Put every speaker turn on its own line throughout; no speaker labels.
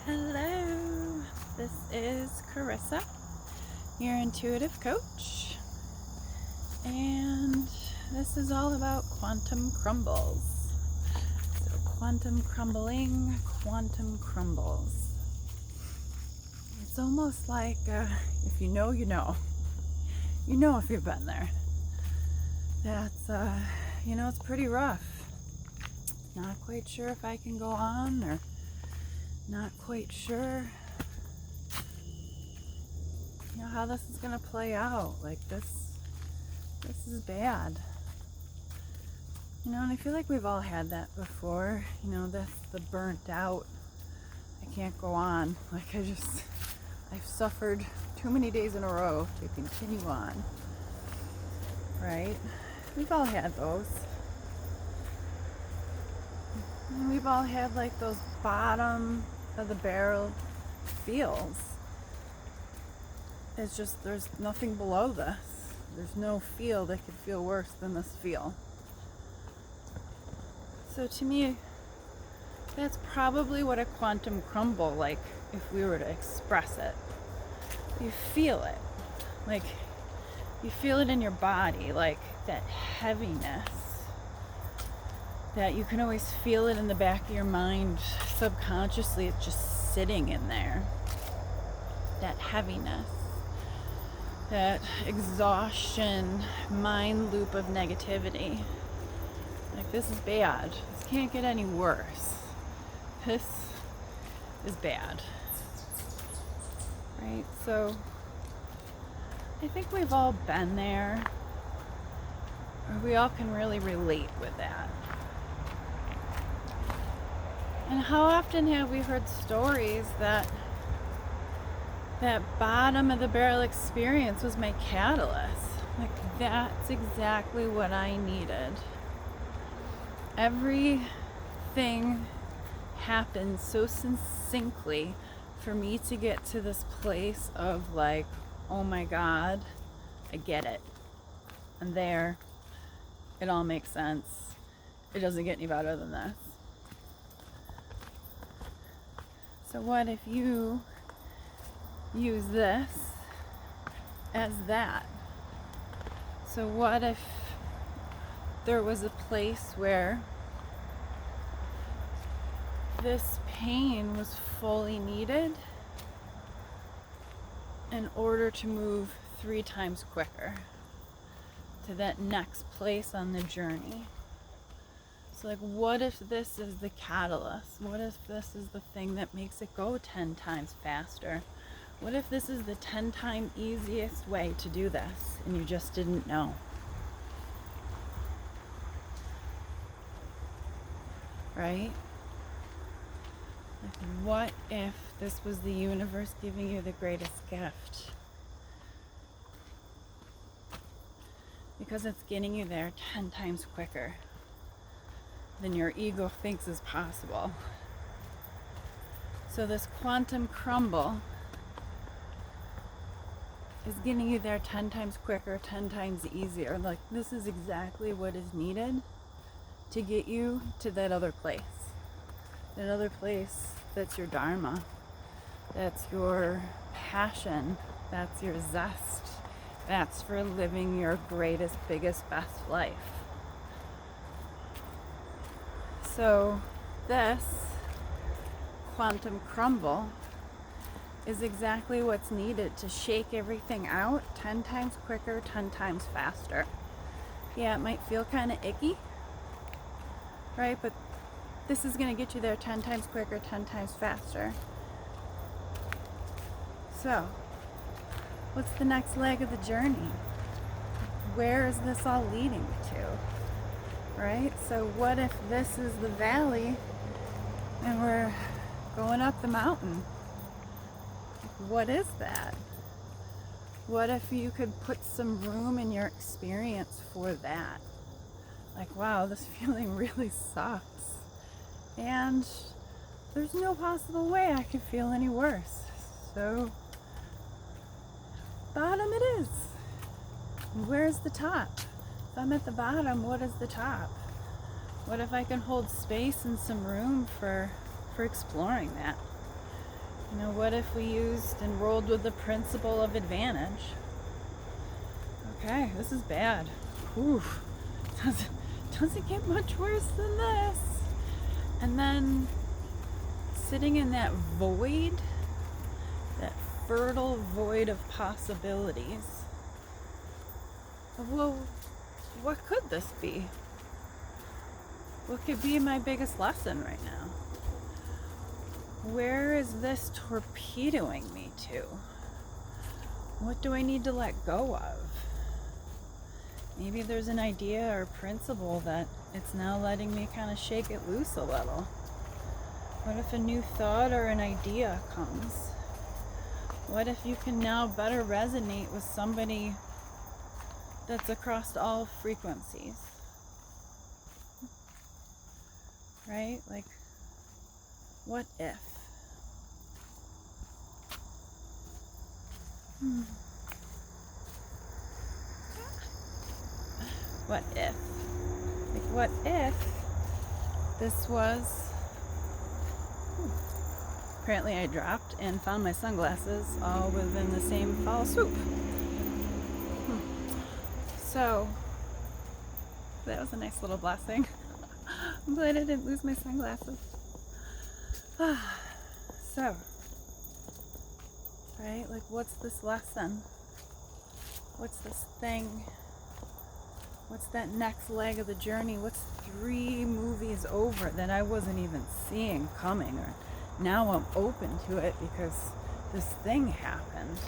Hello, this is Carissa, your intuitive coach, and this is all about quantum crumbles. So, quantum crumbling, quantum crumbles. It's almost like if you know, you know. You know if you've been there. That's, it's pretty rough. Not quite sure if I can go on, or not quite sure how this is gonna play out. Like this is bad. And I feel like we've all had that before. The burnt out, I can't go on. Like I've suffered too many days in a row to continue on. Right? We've all had those. And we've all had like those bottom of the barrel feels. It's just there's nothing below this. There's no feel that could feel worse than this feel. So to me, that's probably what a quantum crumble, like if we were to express it. You feel it. Like you feel it in your body, like that heaviness. That you can always feel it in the back of your mind. Subconsciously, it's just sitting in there. That heaviness. That exhaustion, mind loop of negativity. Like, this is bad. This can't get any worse. This is bad. Right? So, I think we've all been there. Or we all can really relate with that. And how often have we heard stories that bottom of the barrel experience was my catalyst? Like, that's exactly what I needed. Everything happened so succinctly for me to get to this place of like, oh my God, I get it. I'm there. It all makes sense. It doesn't get any better than this. So what if you use this as that? So what if there was a place where this pain was fully needed in order to move 3 times quicker to that next place on the journey? So like, what if this is the catalyst? What if this is the thing that makes it go 10 times faster? What if this is the 10 times easiest way to do this and you just didn't know? Right? Like, what if this was the universe giving you the greatest gift? Because it's getting you there 10 times quicker than your ego thinks is possible. So this quantum crumble is getting you there 10 times quicker, 10 times easier. Like, this is exactly what is needed to get you to that other place. That other place that's your dharma. That's your passion. That's your zest. That's for living your greatest, biggest, best life. So this quantum crumble is exactly what's needed to shake everything out 10 times quicker, 10 times faster. Yeah, it might feel kind of icky, right? But this is going to get you there 10 times quicker, 10 times faster. So, what's the next leg of the journey? Where is this all leading to? Right? So what if this is the valley and we're going up the mountain? What is that? What if you could put some room in your experience for that? Like, wow, this feeling really sucks. And there's no possible way I could feel any worse. So, bottom it is. Where's the top? If I'm at the bottom, what is the top? What if I can hold space and some room for exploring that? What if we used and rolled with the principle of advantage? Okay, this is bad. Whew. Doesn't get much worse than this. And then sitting in that void, that fertile void of possibilities. Well, what could this be? What could be my biggest lesson right now? Where is this torpedoing me to? What do I need to let go of? Maybe there's an idea or principle that it's now letting me kind of shake it loose a little. What if a new thought or an idea comes? What if you can now better resonate with somebody that's across all frequencies? Right? Like, what if? What if? Like, what if this was... Apparently I dropped and found my sunglasses all within the same fall swoop. So, that was a nice little blessing. I'm glad I didn't lose my sunglasses. So, right? Like, what's this lesson? What's this thing? What's that next leg of the journey? What's 3 movies over that I wasn't even seeing coming? Or now I'm open to it because this thing happened.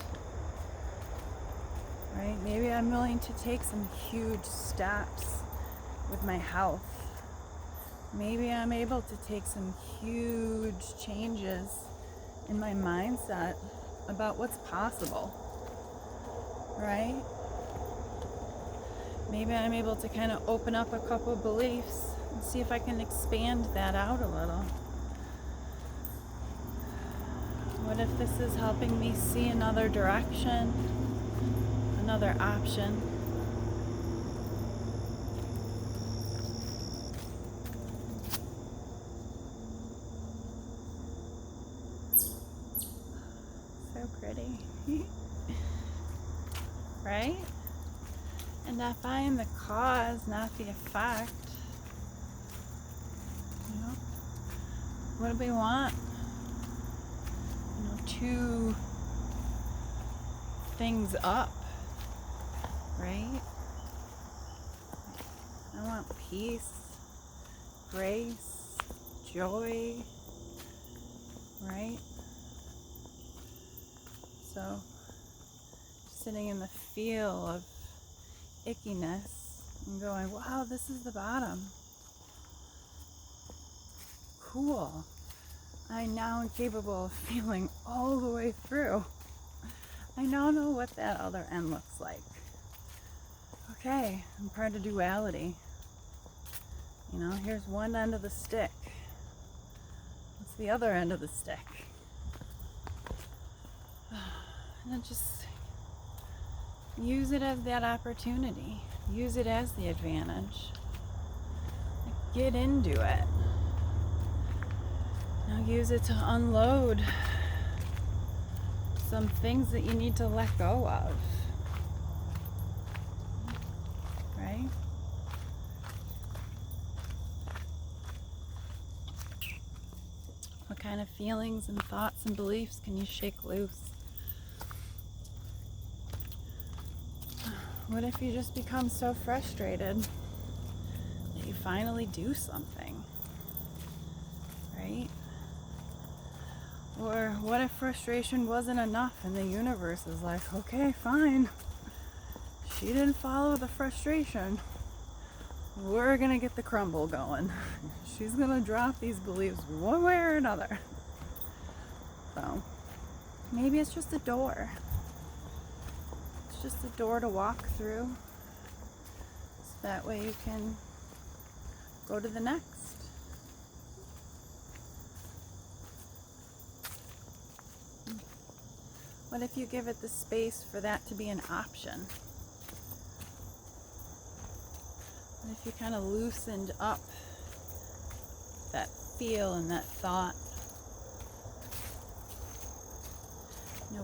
Right? Maybe I'm willing to take some huge steps with my health. Maybe I'm able to take some huge changes in my mindset about what's possible. Right? Maybe I'm able to kind of open up a couple beliefs and see if I can expand that out a little. What if this is helping me see another direction, another option? So pretty. Right? And if I am the cause, not the effect, what do we want? 2 things up, right? I want peace, grace, joy, right? So, sitting in the feel of ickiness and going, wow, this is the bottom. Cool. I now am capable of feeling all the way through. I now know what that other end looks like. Okay, I'm part of duality. Here's one end of the stick. What's the other end of the stick? And then just use it as that opportunity. Use it as the advantage. Get into it. Now use it to unload some things that you need to let go of. Right? What kind of feelings and thoughts and beliefs can you shake loose? What if you just become so frustrated that you finally do something? Right? Or what if frustration wasn't enough and the universe is like, okay, fine. She didn't follow the frustration. We're gonna get the crumble going. She's gonna drop these beliefs one way or another. So, maybe it's just a door. It's just a door to walk through. So that way you can go to the next. What if you give it the space for that to be an option? What if you kind of loosened up that feel and that thought?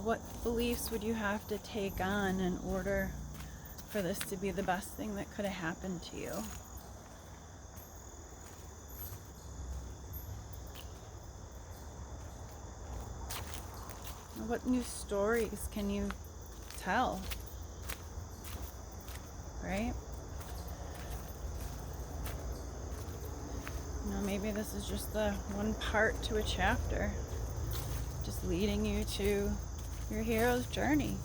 What beliefs would you have to take on in order for this to be the best thing that could have happened to you? What new stories can you tell? Right? Maybe this is just the one part to a chapter, just leading you to your hero's journey.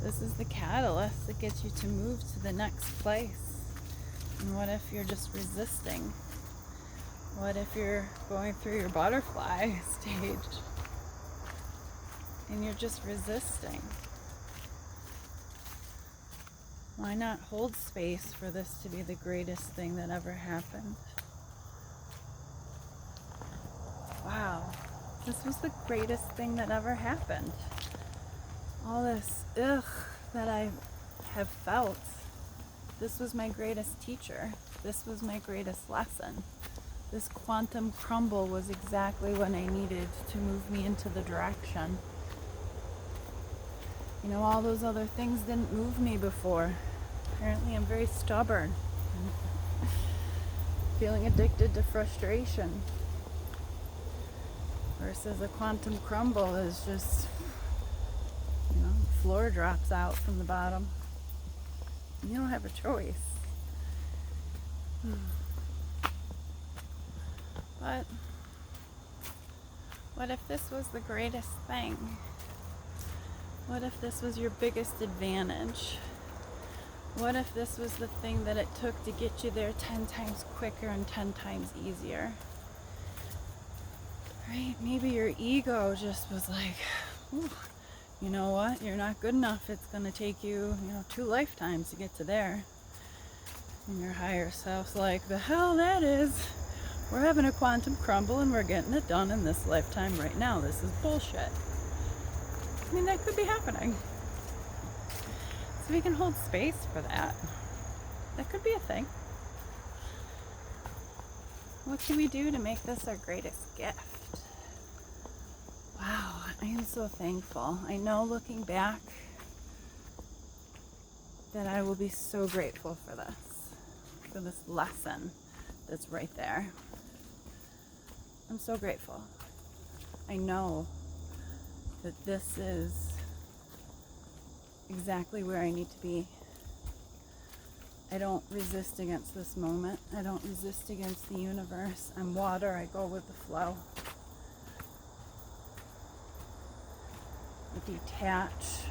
This is the catalyst that gets you to move to the next place. And what if you're just resisting? What if you're going through your butterfly stage and you're just resisting? Why not hold space for this to be the greatest thing that ever happened? Wow, this was the greatest thing that ever happened. All this ugh that I have felt, this was my greatest teacher. This was my greatest lesson. This quantum crumble was exactly what I needed to move me into the direction. All those other things didn't move me before. Apparently I'm very stubborn. Feeling addicted to frustration. Versus a quantum crumble is just, floor drops out from the bottom. You don't have a choice. But what if this was the greatest thing? What if this was your biggest advantage? What if this was the thing that it took to get you there 10 times quicker and 10 times easier? Right? Maybe your ego just was like, ooh, you know what? You're not good enough. It's going to take you, 2 lifetimes to get to there. And your higher self's like, the hell that is. We're having a quantum crumble and we're getting it done in this lifetime right now. This is bullshit. That could be happening. So we can hold space for that. That could be a thing. What can we do to make this our greatest gift? Wow, I am so thankful. I know looking back that I will be so grateful for this lesson that's right there. I'm so grateful. I know that this is exactly where I need to be. I don't resist against this moment. I don't resist against the universe. I'm water. I go with the flow. I detach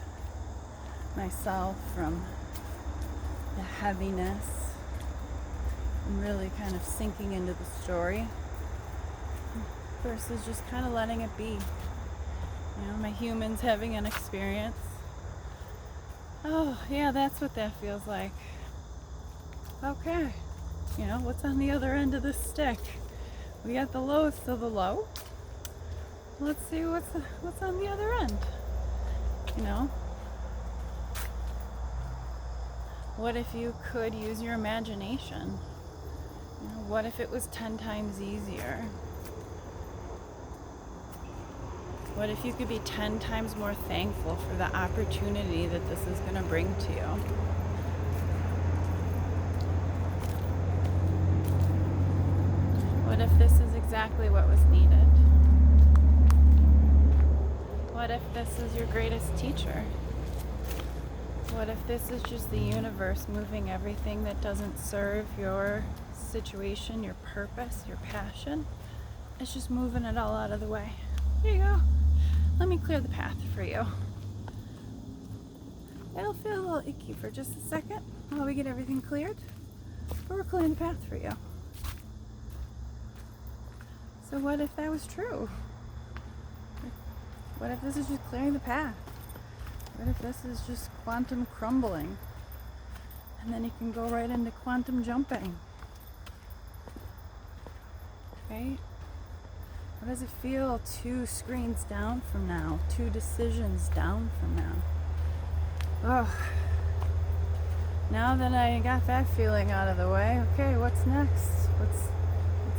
myself from the heaviness and really kind of sinking into the story versus just kind of letting it be. My human's having an experience. Oh, yeah, that's what that feels like. Okay. What's on the other end of this stick? We got the lowest of the low. Let's see what's on the other end. What if you could use your imagination? What if it was 10 times easier? What if you could be 10 times more thankful for the opportunity that this is going to bring to you? What if this is exactly what was needed? What if this is your greatest teacher? What if this is just the universe moving everything that doesn't serve your situation, your purpose, your passion? It's just moving it all out of the way. Here you go. Let me clear the path for you. It'll feel a little icky for just a second while we get everything cleared, but we're clearing the path for you. So what if that was true? What if this is just clearing the path? What if this is just quantum crumbling? And then you can go right into quantum jumping. Right? What does it feel 2 screens down from now? 2 decisions down from now? Oh. Now that I got that feeling out of the way, okay, what's next? What's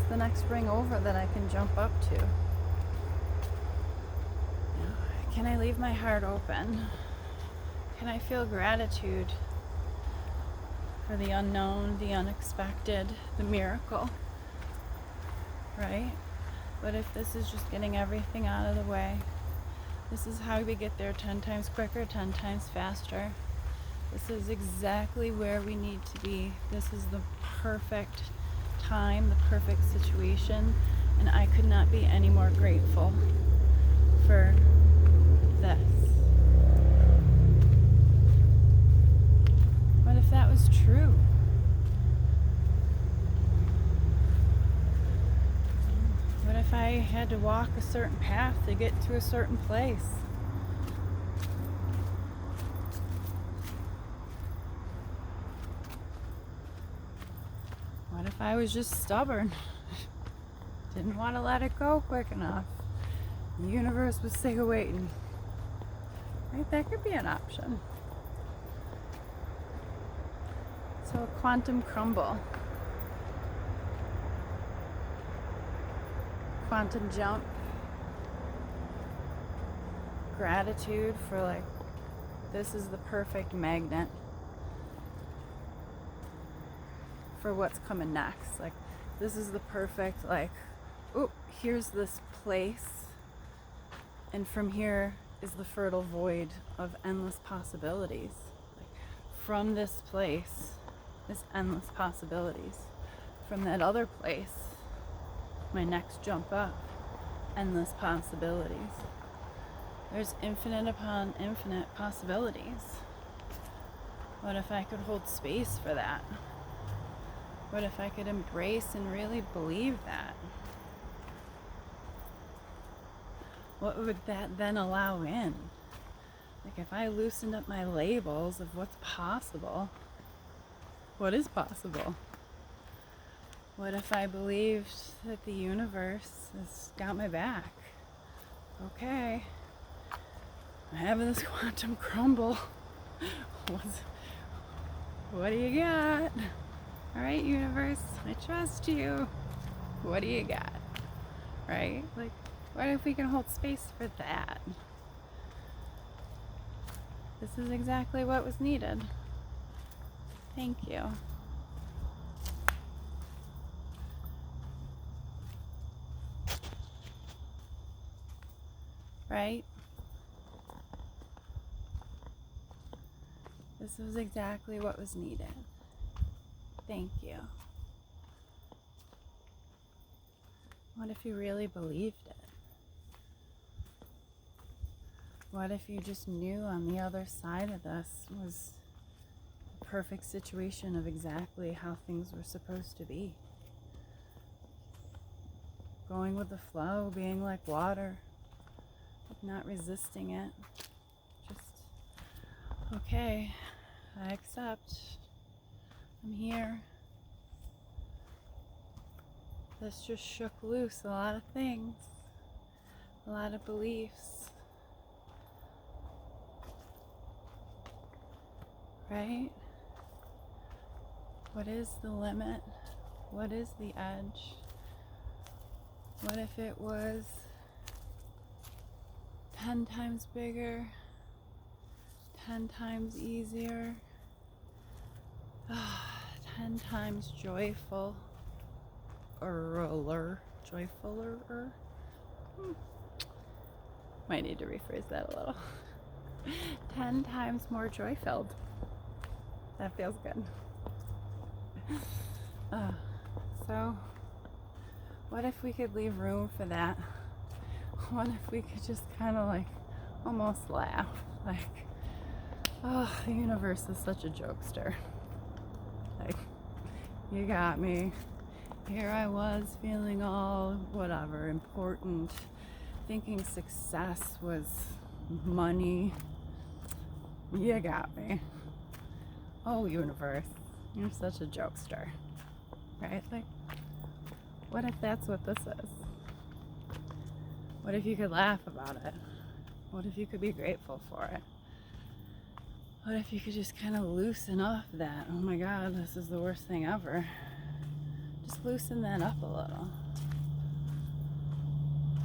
the next ring over that I can jump up to? Can Can I leave my heart open? Can I feel gratitude for the unknown, the unexpected, the miracle? Right? But if this is just getting everything out of the way, this is how we get there 10 times quicker, 10 times faster. This is exactly where we need to be. This is the perfect time, the perfect situation, and I could not be any more grateful for this. What if that was true? What if I had to walk a certain path to get to a certain place? What if I was just stubborn? Didn't want to let it go quick enough. The universe was sick of waiting. Right? That could be an option. So a quantum crumble. Quantum jump. Gratitude for like, this is the perfect magnet for what's coming next. Like, this is the perfect, like, oh, here's this place, and from here is the fertile void of endless possibilities. Like, from this place is endless possibilities. From that other place, my next jump up, endless possibilities. There's infinite upon infinite possibilities. What if I could hold space for that? What if I could embrace and really believe that? What would that then allow in? Like, if I loosened up my labels of what's possible, what is possible? What if I believed that the universe has got my back? Okay, I'm having this quantum crumble. What do you got? All right, universe, I trust you. What do you got? Right? Like, what if we can hold space for that? This is exactly what was needed. Thank you. Right? This was exactly what was needed. Thank you. What if you really believed it? What if you just knew on the other side of this was the perfect situation of exactly how things were supposed to be? Going with the flow, being like water, not resisting it. Just, okay, I accept. I'm here. This just shook loose a lot of things, a lot of beliefs. Right? What is the limit? What is the edge? What if it was 10 times bigger, 10 times easier, 10 times joyful, joyfuler? Might need to rephrase that a little. 10 times more joy-filled. That feels good. So, what if we could leave room for that? What if we could just kind of like almost laugh? Like, oh, the universe is such a jokester. Like, you got me. Here I was feeling all whatever, important, thinking success was money. You got me. Oh, universe, you're such a jokester. Right? Like, what if that's what this is? What if you could laugh about it? What if you could be grateful for it? What if you could just kind of loosen off that, oh my God, this is the worst thing ever. Just loosen that up a little.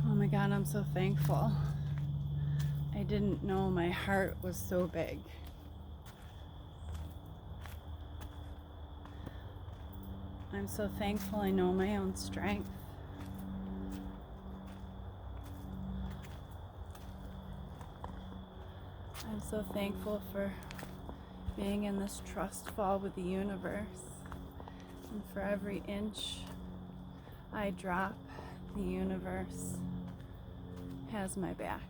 Oh my God, I'm so thankful. I didn't know my heart was so big. I'm so thankful I know my own strength. I'm so thankful for being in this trust fall with the universe. And for every inch I drop, the universe has my back.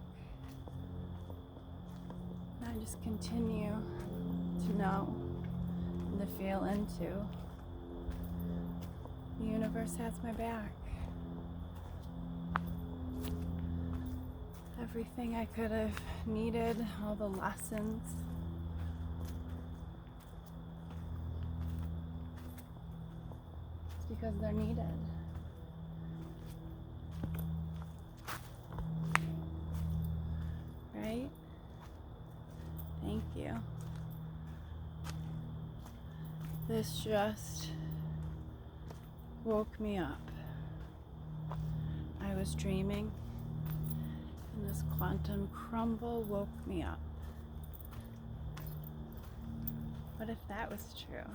And I just continue to know and to feel into the universe has my back. Everything I could have needed, all the lessons, it's because they're needed. Right? Thank you. This just woke me up. I was dreaming, and this quantum crumble woke me up. What if that was true?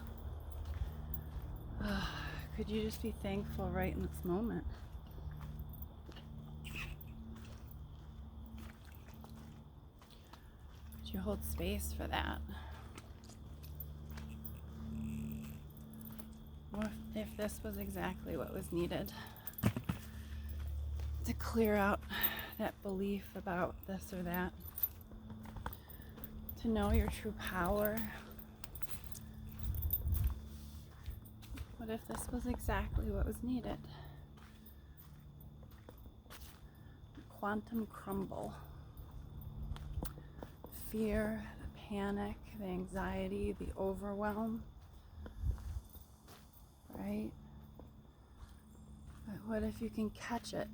Could you just be thankful right in this moment? Could you hold space for that? What if this was exactly what was needed to clear out that belief about this or that? To know your true power? What if this was exactly what was needed? Quantum crumble. Fear, the panic, the anxiety, the overwhelm. Right? But what if you can catch it?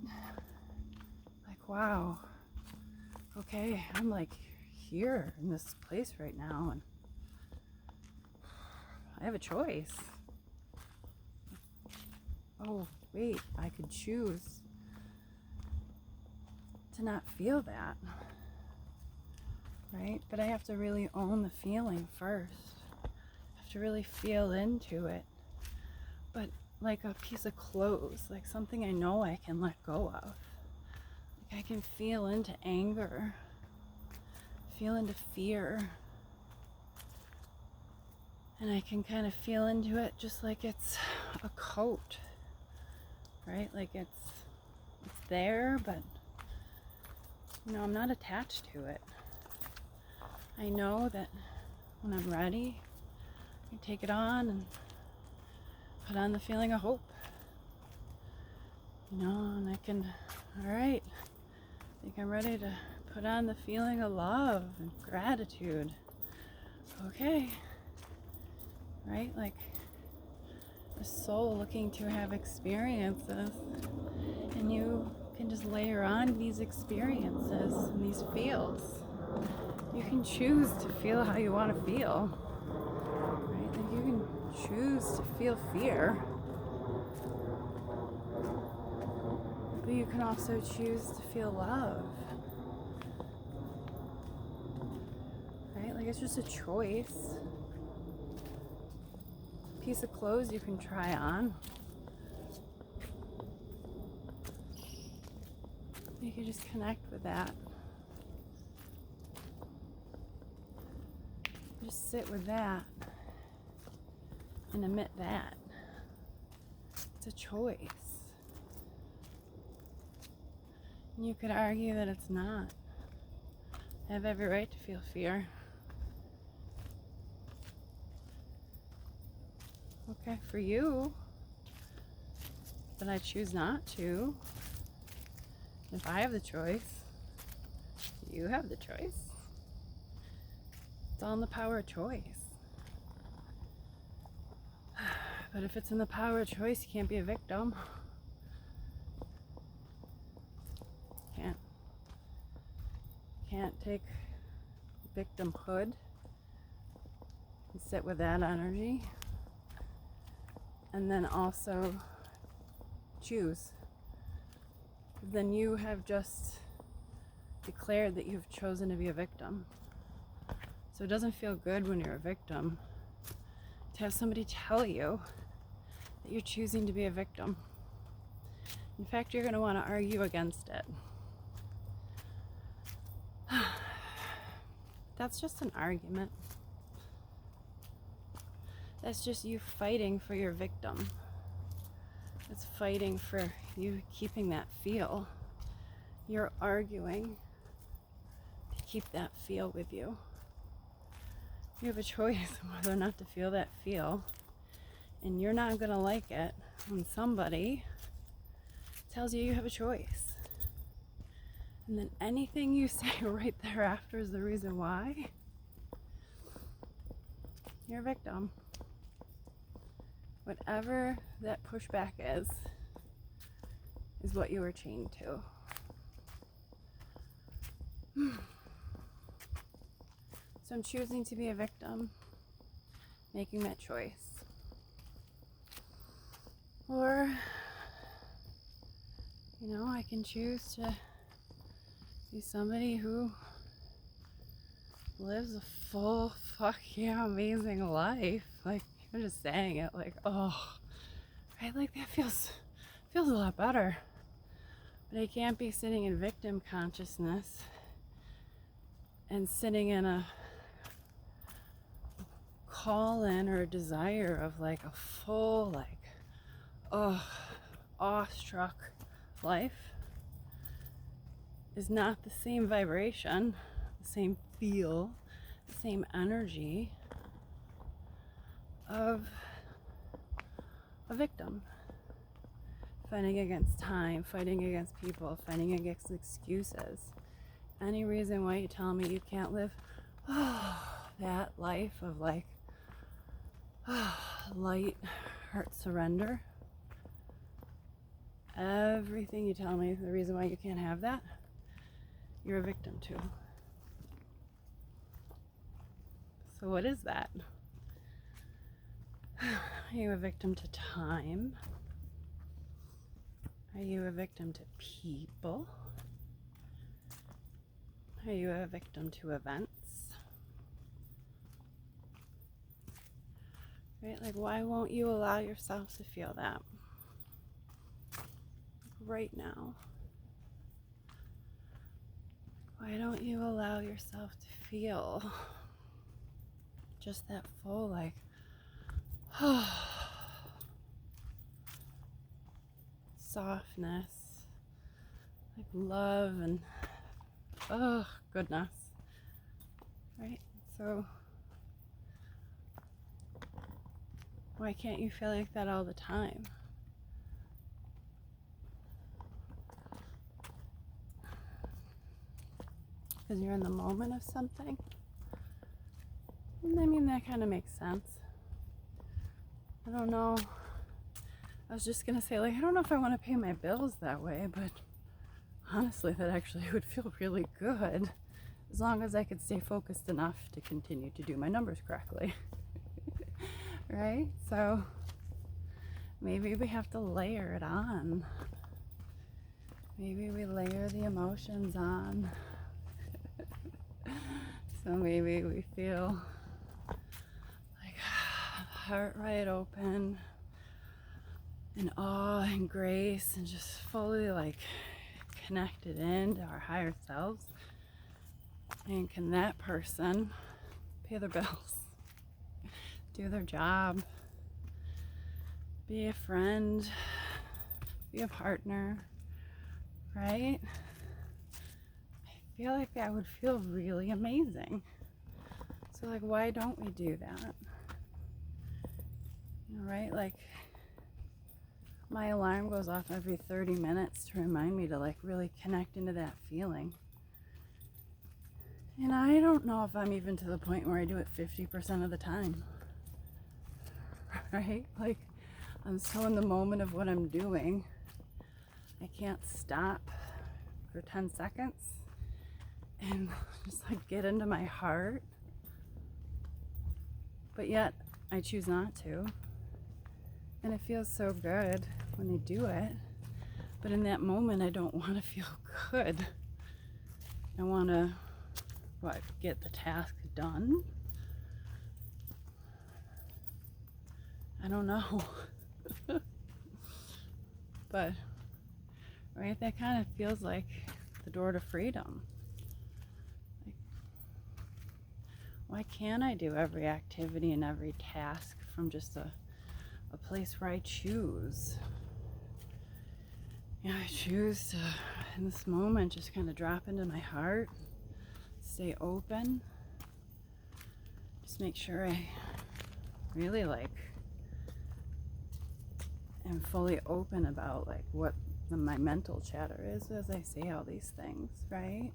Like, wow, okay, I'm like here in this place right now, and I have a choice. Oh, wait, I could choose to not feel that, right? But I have to really own the feeling first. I have to really feel into it. But like a piece of clothes, like something I know I can let go of. Like I can feel into anger, feel into fear. And I can kind of feel into it just like it's a coat, right? Like it's there, but I'm not attached to it. I know that when I'm ready, I can take it on and put on the feeling of hope. And I can, all right, I think I'm ready to put on the feeling of love and gratitude. Okay. Right? Like a soul looking to have experiences, and you can just layer on these experiences and these feels. You can choose to feel how you want to feel, right? Like you can choose to feel fear, but you can also choose to feel love, right? Like it's just a choice. Piece of clothes you can try on. You can just connect with that. Just sit with that and emit that. It's a choice. And you could argue that it's not. I have every right to feel fear. Okay, for you, but I choose not to. If I have the choice, you have the choice. It's all in the power of choice. But if it's in the power of choice, you can't be a victim. Can't take victimhood and sit with that energy. And then also choose. Then you have just declared that you've chosen to be a victim. So it doesn't feel good when you're a victim to have somebody tell you that you're choosing to be a victim. In fact, you're going to want to argue against it. That's just an argument. That's just you fighting for your victim. It's fighting for you keeping that feel. You're arguing to keep that feel with you. You have a choice whether or not to feel that feel. And you're not going to like it when somebody tells you you have a choice. And then anything you say right thereafter is the reason why. You're a victim. Whatever that pushback is what you were chained to. So I'm choosing to be a victim, making that choice. Or, I can choose to be somebody who lives a full, fuck yeah, amazing life. Like, I'm just saying it like, oh, right? Like, that feels a lot better. But I can't be sitting in victim consciousness and sitting in a call-in or a desire of like a full, like, awestruck life is not the same vibration, the same feel, the same energy of a victim. Fighting against time, fighting against people, fighting against excuses. Any reason why you tell me you can't live that life of like light, heart surrender. Everything you tell me, the reason why you can't have that, you're a victim to. So what is that? Are you a victim to time? Are you a victim to people? Are you a victim to events? Right? Like, why won't you allow yourself to feel that right now? Why don't you allow yourself to feel just that full, like, softness, like love and goodness, right? So why can't you feel like that all the time? Because you're in the moment of something? I mean, that kind of makes sense. I don't know. I was just going to say, like, I don't know if I want to pay my bills that way, but honestly, that actually would feel really good as long as I could stay focused enough to continue to do my numbers correctly. Right? So maybe we have to layer it on. Maybe we layer the emotions on. So maybe we feel like heart right open, in awe and grace, and just fully like connected into our higher selves. And can that person pay their bills, do their job, be a friend, be a partner, right? I feel like that would feel really amazing. So like, why don't we do that? Right? Like, my alarm goes off every 30 minutes to remind me to like really connect into that feeling. And I don't know if I'm even to the point where I do it 50% of the time. Right? Like, I'm so in the moment of what I'm doing, I can't stop for 10 seconds and just like get into my heart. But yet, I choose not to. And it feels so good when I do it. But in that moment, I don't want to feel good. I want to, get the task done? I don't know. But, right, that kind of feels like the door to freedom. Like, why can't I do every activity and every task from just a place where I choose? I choose to, in this moment, just kind of drop into my heart, stay open, just make sure I really am fully open about what my mental chatter is as I say all these things, right?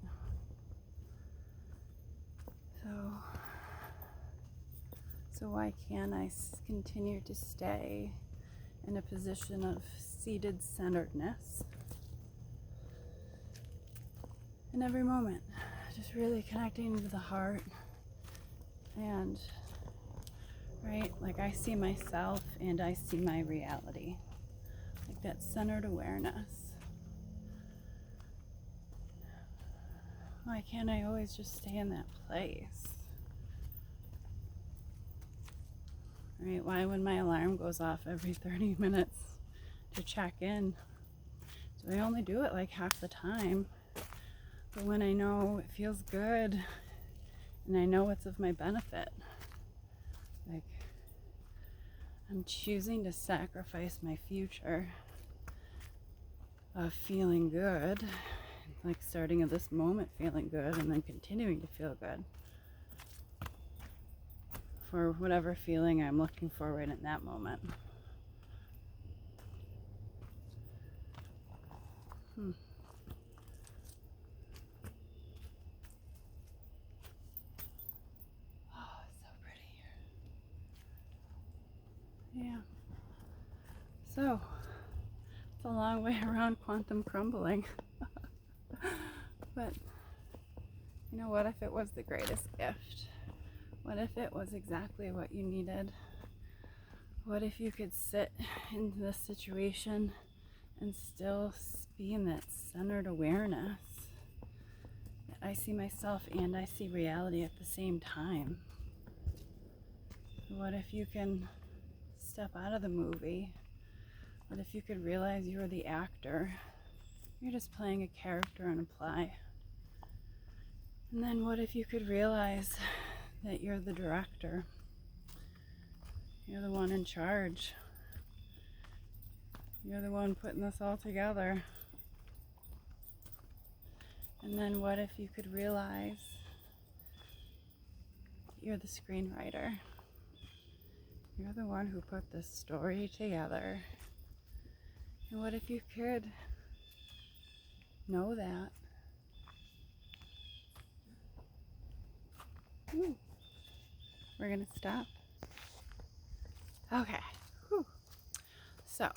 So why can't I continue to stay in a position of seated centeredness in every moment, just really connecting to the heart, and right, I see myself and I see my reality, that centered awareness. Why can't I always just stay in that place? Right? Why, when my alarm goes off every 30 minutes to check in, do I only do it half the time? But when I know it feels good and I know it's of my benefit, I'm choosing to sacrifice my future of feeling good, starting at this moment feeling good and then continuing to feel good for whatever feeling I'm looking for right in that moment. Oh, it's so pretty here. Yeah. So, it's a long way around quantum crumbling. But, what if it was the greatest gift? What if it was exactly what you needed? What if you could sit in this situation and still be in that centered awareness? That I see myself and I see reality at the same time. What if you can step out of the movie? What if you could realize you're the actor? You're just playing a character on a play. And then what if you could realize that you're the director? You're the one in charge. You're the one putting this all together. And then what if you could realize you're the screenwriter? You're the one who put this story together. And what if you could know that? Ooh. We're going to stop. Okay. Whew. So,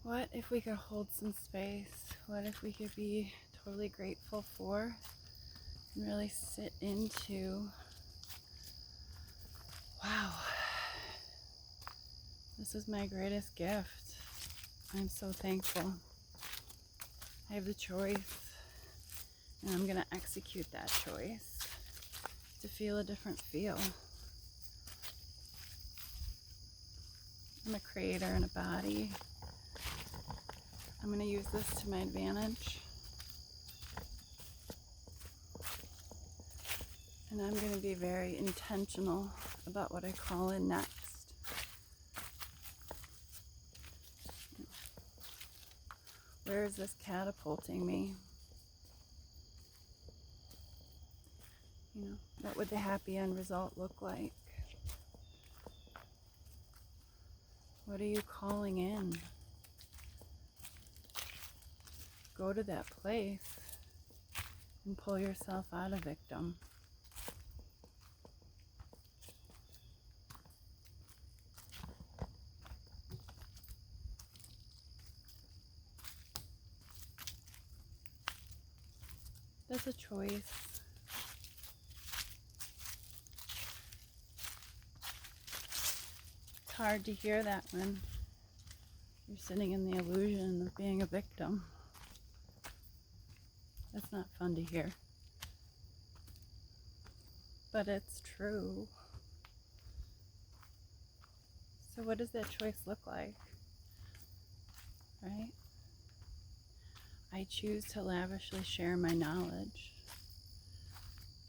what if we could hold some space? What if we could be totally grateful for and really sit into, wow, this is my greatest gift. I'm so thankful. I have the choice, and I'm going to execute that choice to feel a different feel. I'm a creator in a body. I'm going to use this to my advantage. And I'm going to be very intentional about what I call in next. Where is this catapulting me? What would the happy end result look like? What are you calling in? Go to that place and pull yourself out of victim. That's a choice. It's hard to hear that one. You're sitting in the illusion of being a victim. That's not fun to hear. But it's true. So what does that choice look like? Right? I choose to lavishly share my knowledge.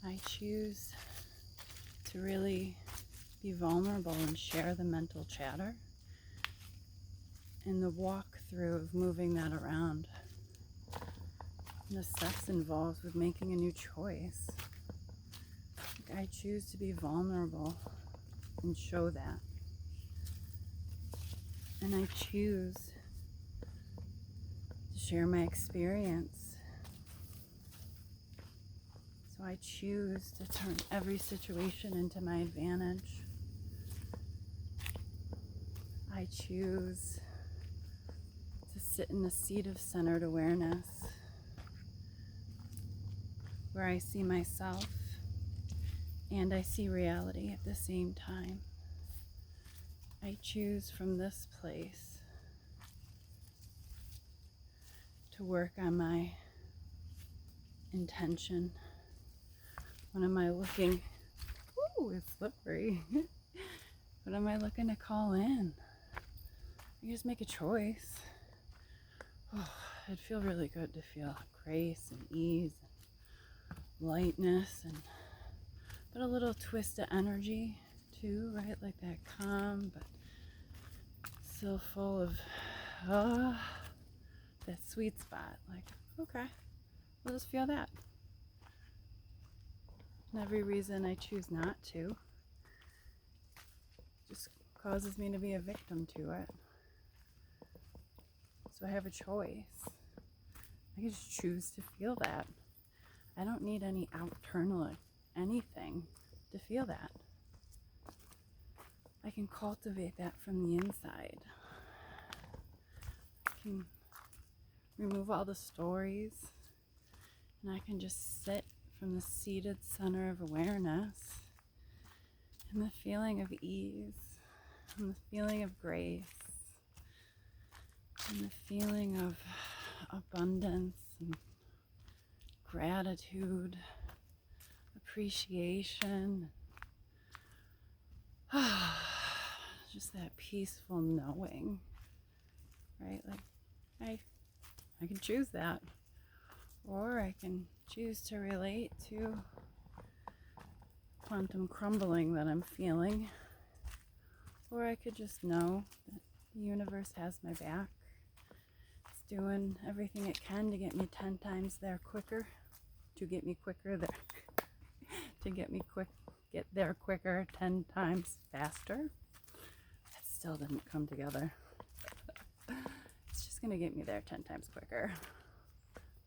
I choose to really be vulnerable and share the mental chatter and the walkthrough of moving that around. And the steps involved with making a new choice. I choose to be vulnerable and show that. And I choose to share my experience. So I choose to turn every situation into my advantage. I choose to sit in a seat of centered awareness where I see myself and I see reality at the same time. I choose from this place to work on my intention. What am I looking? Ooh, it's slippery. What am I looking to call in? I just make a choice. Oh, it'd feel really good to feel grace and ease and lightness, but a little twist of energy too, right? Like that calm, but still full of that sweet spot. Like, okay, we'll just feel that. And every reason I choose not to just causes me to be a victim to it. So I have a choice. I can just choose to feel that. I don't need any external anything to feel that. I can cultivate that from the inside. I can remove all the stories, and I can just sit from the seated center of awareness and the feeling of ease and the feeling of grace and the feeling of abundance and gratitude, appreciation, just that peaceful knowing, right? Like I can choose that, or I can choose to relate to quantum crumbling that I'm feeling, or I could just know that the universe has my back. It's doing everything it can to get me 10 times there quicker, to get me quicker there, to get there quicker 10 times faster. That still didn't come together. It's just gonna get me there 10 times quicker.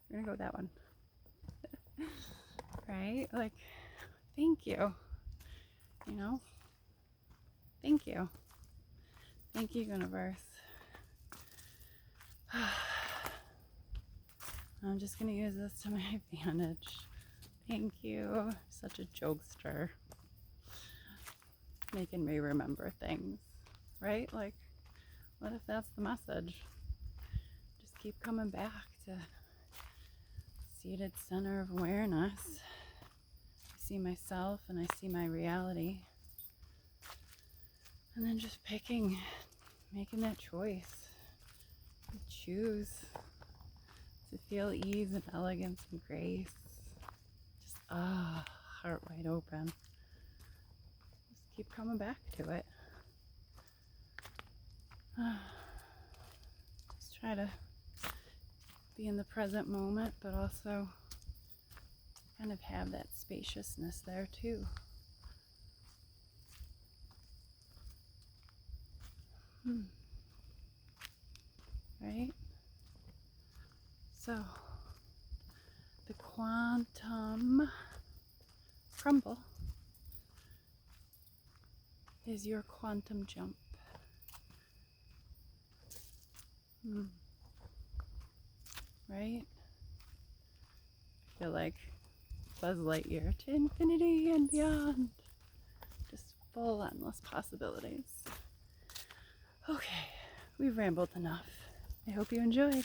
We're gonna go with that one. Right? Like, thank you. You know? Thank you. Thank you, universe. I'm just gonna use this to my advantage. Thank you. Such a jokester. Making me remember things. Right? Like, what if that's the message? Just keep coming back to seated center of awareness. I see myself and I see my reality. And then just making that choice. To choose to feel ease and elegance and grace. Just, heart wide open. Just keep coming back to it. Just try to be in the present moment, but also kind of have that spaciousness there too. Right? So, the quantum crumble is your quantum jump. Right? I feel like Buzz Lightyear to infinity and beyond. Just full endless possibilities. Okay, we've rambled enough. I hope you enjoyed.